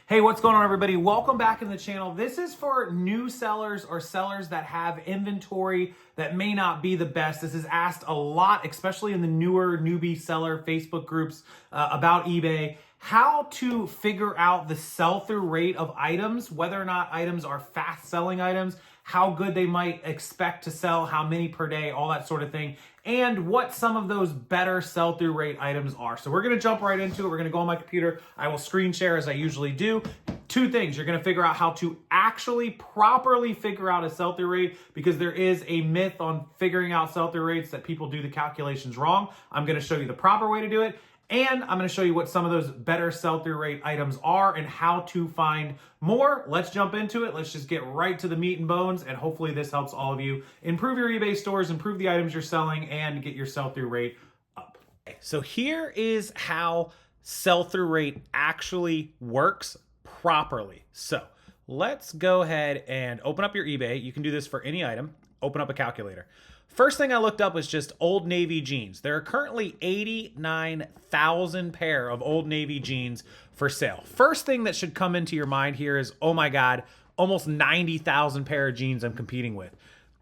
Hey, what's going on, everybody? Welcome back in the channel. This is for new sellers or sellers that have inventory that may not be the best. This is asked a lot, especially in the newer newbie seller Facebook groups about eBay. How to figure out the sell-through rate of items, whether or not items are fast-selling items, how good they might expect to sell, how many per day, all that sort of thing, and what some of those better sell-through rate items are. So we're gonna jump right into it. We're gonna go on my computer. I will screen share as I usually do. Two things: you're gonna figure out how to actually properly figure out a sell-through rate, because there is a myth on figuring out sell-through rates that people do the calculations wrong. I'm gonna show you the proper way to do it. And I'm going to show you what some of those better sell-through rate items are and how to find more. Let's jump into it. Let's just get right to the meat and bones, and hopefully this helps all of you improve your eBay stores, improve the items you're selling, and get your sell-through rate up. So here is how sell-through rate actually works properly. So let's go ahead and open up your eBay. You can do this for any item. Open up a calculator. First thing I looked up was just Old Navy jeans. There are currently 89,000 pair of Old Navy jeans for sale. First thing that should come into your mind here is, oh my God, almost 90,000 pair of jeans I'm competing with.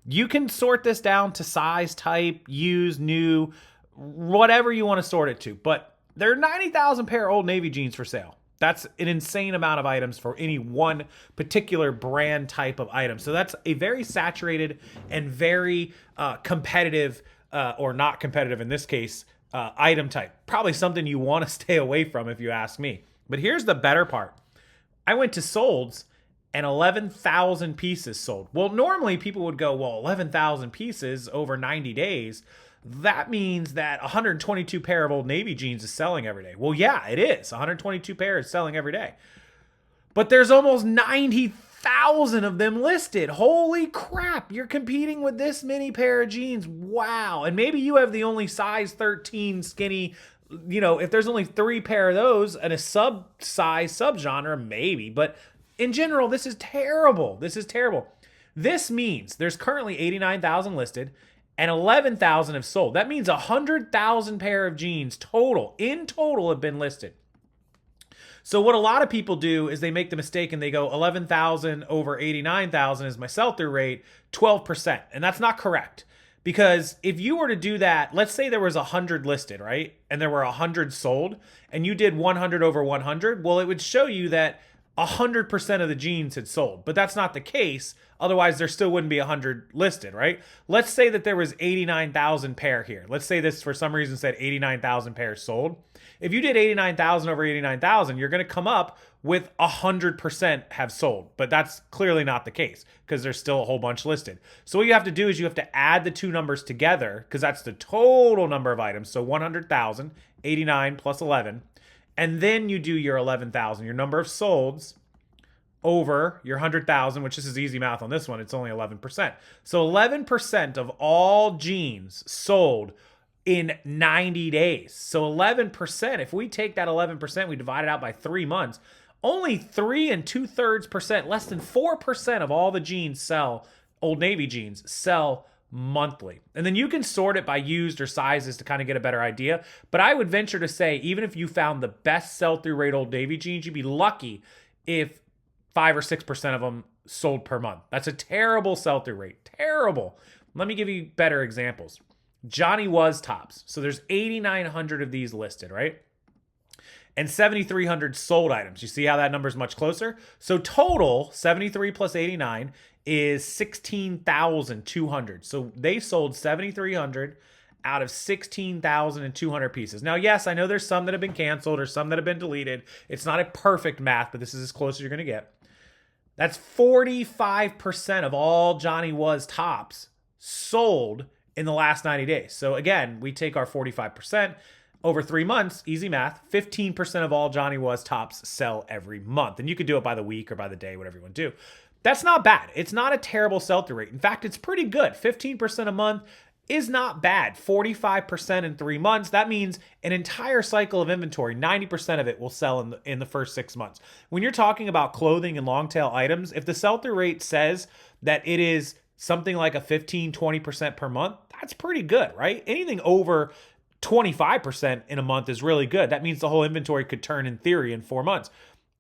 You can sort this down to size, type, used, new, whatever you want to sort it to, but there are 90,000 pair of Old Navy jeans for sale. That's an insane amount of items for any one particular brand type of item. So that's a very saturated and very competitive, or not competitive in this case, item type. Probably something you want to stay away from if you ask me. But here's the better part. I went to Solds and 11,000 pieces sold. Well, normally people would go, well, 11,000 pieces over 90 days. That means that 122 pair of Old Navy jeans is selling every day. Well, yeah, it is. 122 pairs selling every day. But there's almost 90,000 of them listed. Holy crap, you're competing with this many pair of jeans. Wow. And maybe you have the only size 13 skinny, if there's only 3 pair of those and a sub-size, sub-genre, maybe. But in general, this is terrible. This is terrible. This means there's currently 89,000 listed and 11,000 have sold. That means 100,000 pair of jeans in total have been listed. So what a lot of people do is they make the mistake and they go 11,000 over 89,000 is my sell-through rate, 12%. And that's not correct. Because if you were to do that, let's say there was 100 listed, right? And there were 100 sold, and you did 100 over 100, well, it would show you that 100% of the jeans had sold, but that's not the case. Otherwise, there still wouldn't be 100 listed, right? Let's say that there was 89,000 pair here. Let's say this for some reason said 89,000 pairs sold. If you did 89,000 over 89,000, you're going to come up with 100% have sold, but that's clearly not the case because there's still a whole bunch listed. So what you have to do is you have to add the two numbers together because that's the total number of items. So 100,000, 89 plus 11. And then you do your 11,000, your number of solds over your 100,000, which this is easy math on this one. It's only 11%. So 11% of all jeans sold in 90 days. So 11%, if we take that 11%, we divide it out by 3 months, only 3 2/3%, less than 4% of all the jeans sell, Old Navy jeans sell monthly. And then you can sort it by used or sizes to kind of get a better idea. But I would venture to say, even if you found the best sell-through rate Old Navy jeans, you'd be lucky if 5 or 6% of them sold per month. That's a terrible sell-through rate. Terrible. Let me give you better examples. Johnny Was tops. So there's 8,900 of these listed, right? And 7,300 sold items. You see how that number is much closer? So total, 73 plus 89 is 16,200. So they sold 7,300 out of 16,200 pieces. Now, yes, I know there's some that have been canceled or some that have been deleted. It's not a perfect math, but this is as close as you're going to get. That's 45% of all Johnny Was tops sold in the last 90 days. So again, we take our 45%. Over 3 months, easy math, 15% of all Johnny Was tops sell every month. And you could do it by the week or by the day, whatever you want to do. That's not bad. It's not a terrible sell-through rate. In fact, it's pretty good. 15% a month is not bad. 45% in 3 months. That means an entire cycle of inventory, 90% of it will sell in the first 6 months. When you're talking about clothing and long tail items, if the sell-through rate says that it is something like a 15, 20% per month, that's pretty good, right? Anything over 25% in a month is really good. That means the whole inventory could turn in theory in 4 months.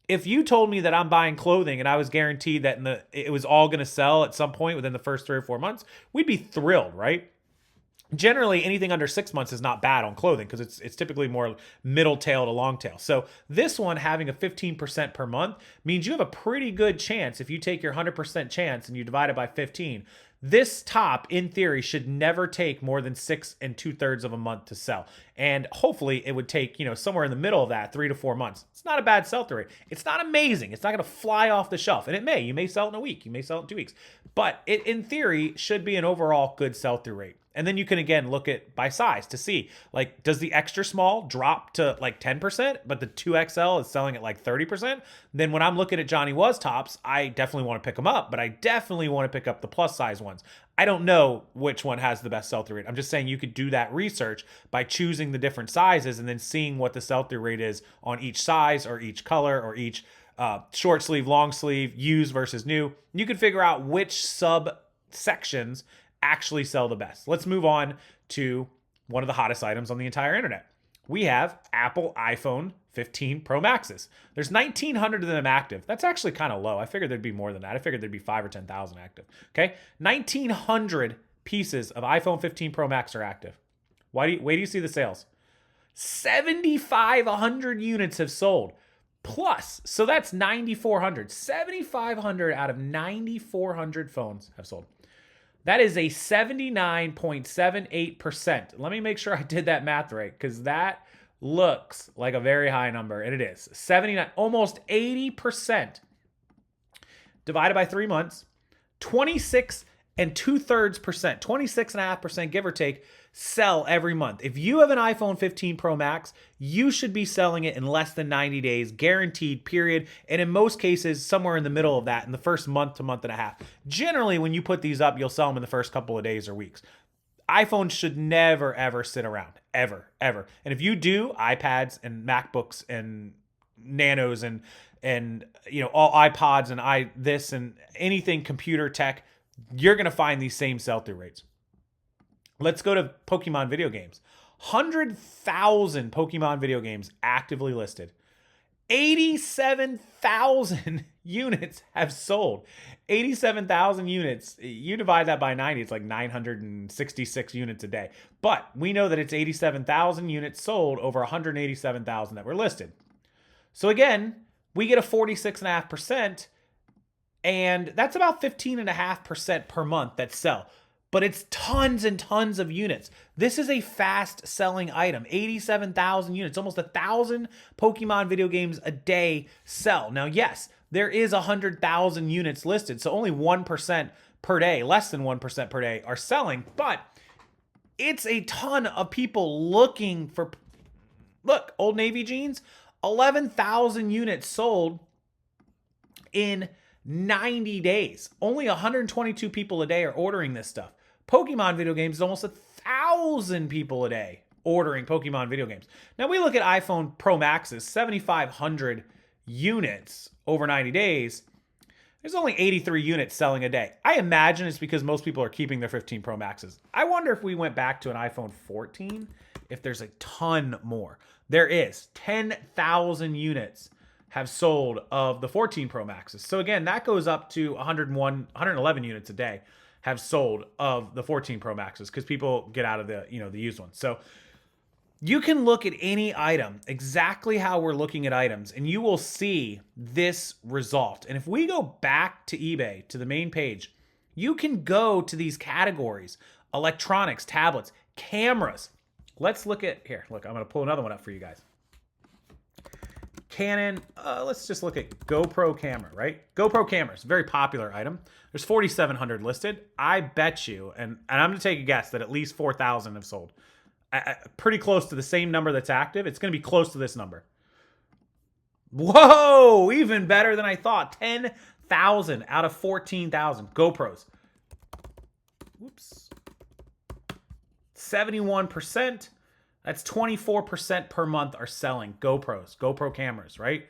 If you told me that I'm buying clothing and I was guaranteed that it was all going to sell at some point within the first 3 or 4 months, we'd be thrilled, right? Generally, anything under 6 months is not bad on clothing because it's typically more middle tail to long tail. So this one having a 15% per month means you have a pretty good chance. If you take your 100% chance and you divide it by 15, this top, in theory, should never take more than 6 2/3 of a month to sell. And hopefully it would take, somewhere in the middle of that, 3 to 4 months. It's not a bad sell-through rate. It's not amazing. It's not going to fly off the shelf. And it may. You may sell it in a week. You may sell it in 2 weeks. But it, in theory, should be an overall good sell-through rate. And then you can, again, look at by size to see, like, does the extra small drop to like 10%, but the 2XL is selling at like 30%? Then when I'm looking at Johnny Was tops, I definitely want to pick them up, but I definitely want to pick up the plus size ones. I don't know which one has the best sell-through rate. I'm just saying you could do that research by choosing the different sizes and then seeing what the sell-through rate is on each size or each color or each short sleeve, long sleeve, used versus new. You can figure out which subsections actually sell the best. Let's move on to one of the hottest items on the entire internet. We have Apple iPhone 15 Pro Maxes. There's 1,900 of them active. That's actually kind of low. I figured there'd be more than that. I figured there'd be 5 or 10,000 active. Okay, 1,900 pieces of iPhone 15 Pro Max are active. Wait do you see the sales? 7,500 units have sold. Plus, so that's 9,400. 7,500 out of 9,400 phones have sold. That is a 79.78%. Let me make sure I did that math right, because that looks like a very high number, and it is. 79, almost 80%. Divided by 3 months, 26 2/3%, 26.5%, give or take, sell every month. If you have an iPhone 15 Pro Max, you should be selling it in less than 90 days, guaranteed, period. And in most cases, somewhere in the middle of that, in the first month to month and a half. Generally, when you put these up, you'll sell them in the first couple of days or weeks. iPhones should never, ever sit around. Ever, ever. And if you do, iPads and MacBooks and Nanos and all iPods and this and anything computer tech, you're going to find these same sell-through rates. Let's go to Pokemon video games. 100,000 Pokemon video games actively listed. 87,000 units have sold. 87,000 units. You divide that by 90, it's like 966 units a day. But we know that it's 87,000 units sold over 187,000 that were listed. So again, we get a 46.5%, and that's about 15.5% per month that sell. But it's tons and tons of units. This is a fast selling item. 87,000 units, almost 1,000 Pokemon video games a day sell. Now, yes, there is 100,000 units listed, so only 1% per day, less than 1% per day are selling, but it's a ton of people looking for, look, Old Navy jeans, 11,000 units sold in 90 days. Only 122 people a day are ordering this stuff. Pokemon video games is almost 1,000 people a day ordering Pokemon video games. Now we look at iPhone Pro Maxes, 7,500 units over 90 days. There's only 83 units selling a day. I imagine it's because most people are keeping their 15 Pro Maxes. I wonder if we went back to an iPhone 14, if there's a ton more. There is 10,000 units have sold of the 14 Pro Maxes. So again, that goes up to 111 units a day have sold of the 14 Pro Maxes because people get out of the used ones. So you can look at any item exactly how we're looking at items, and you will see this result. And if we go back to eBay, to the main page, you can go to these categories: electronics, tablets, cameras. Let's look at here. Look, I'm going to pull another one up for you guys. Canon, let's just look at GoPro camera, right? GoPro cameras, very popular item. There's 4,700 listed. I bet you, and I'm going to take a guess that at least 4,000 have sold. Pretty close to the same number that's active. It's going to be close to this number. Whoa, even better than I thought. 10,000 out of 14,000 GoPros. Whoops. 71%. That's 24% per month are selling GoPros, GoPro cameras, right?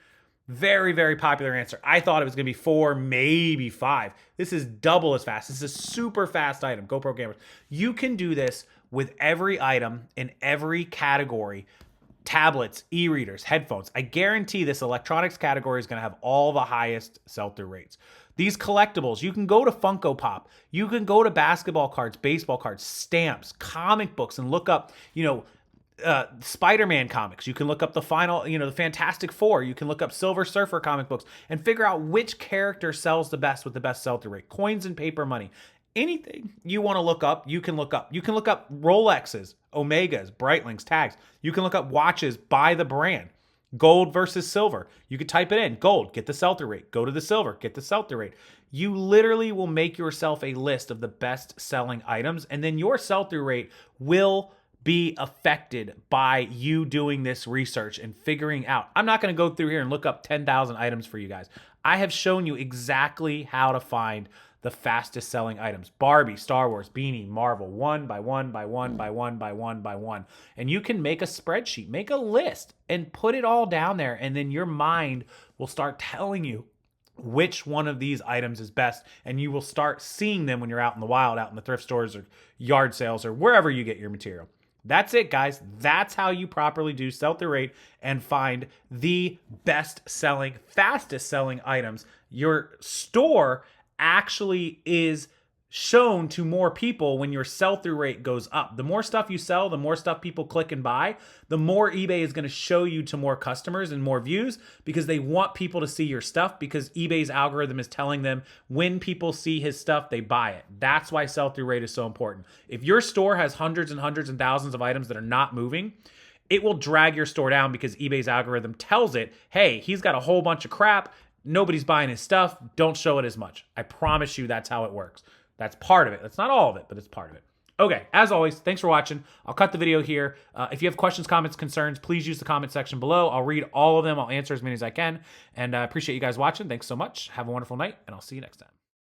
Very, very popular answer. I thought it was going to be 4, maybe 5. This is double as fast. This is a super fast item, GoPro cameras. You can do this with every item in every category tablets, e-readers, headphones. I guarantee this electronics category is going to have all the highest sell-through rates. These collectibles, you can go to Funko Pop, you can go to basketball cards, baseball cards, stamps, comic books, and look up, Spider-Man comics. You can look up the the Fantastic Four. You can look up Silver Surfer comic books and figure out which character sells the best with the best sell-through rate. Coins and paper money. Anything you want to look up, you can look up. You can look up Rolexes, Omegas, Breitlings, tags. You can look up watches by the brand. Gold versus silver. You could type it in. Gold, get the sell-through rate. Go to the silver, get the sell-through rate. You literally will make yourself a list of the best-selling items, and then your sell-through rate will be affected by you doing this research and figuring out. I'm not going to go through here and look up 10,000 items for you guys. I have shown you exactly how to find the fastest selling items. Barbie, Star Wars, Beanie, Marvel, one by one by one by one by one by one. And you can make a spreadsheet, make a list, and put it all down there. And then your mind will start telling you which one of these items is best. And you will start seeing them when you're out in the wild, out in the thrift stores or yard sales or wherever you get your material. That's it, guys. That's how you properly do sell-through rate and find the best-selling, fastest-selling items. Your store actually is shown to more people when your sell-through rate goes up. The more stuff you sell, the more stuff people click and buy, the more eBay is going to show you to more customers and more views because they want people to see your stuff because eBay's algorithm is telling them when people see his stuff, they buy it. That's why sell-through rate is so important. If your store has hundreds and hundreds and thousands of items that are not moving, it will drag your store down because eBay's algorithm tells it, hey, he's got a whole bunch of crap. Nobody's buying his stuff. Don't show it as much. I promise you that's how it works. That's part of it. That's not all of it, but it's part of it. Okay, as always, thanks for watching. I'll cut the video here. If you have questions, comments, concerns, please use the comment section below. I'll read all of them. I'll answer as many as I can. And I appreciate you guys watching. Thanks so much. Have a wonderful night, and I'll see you next time.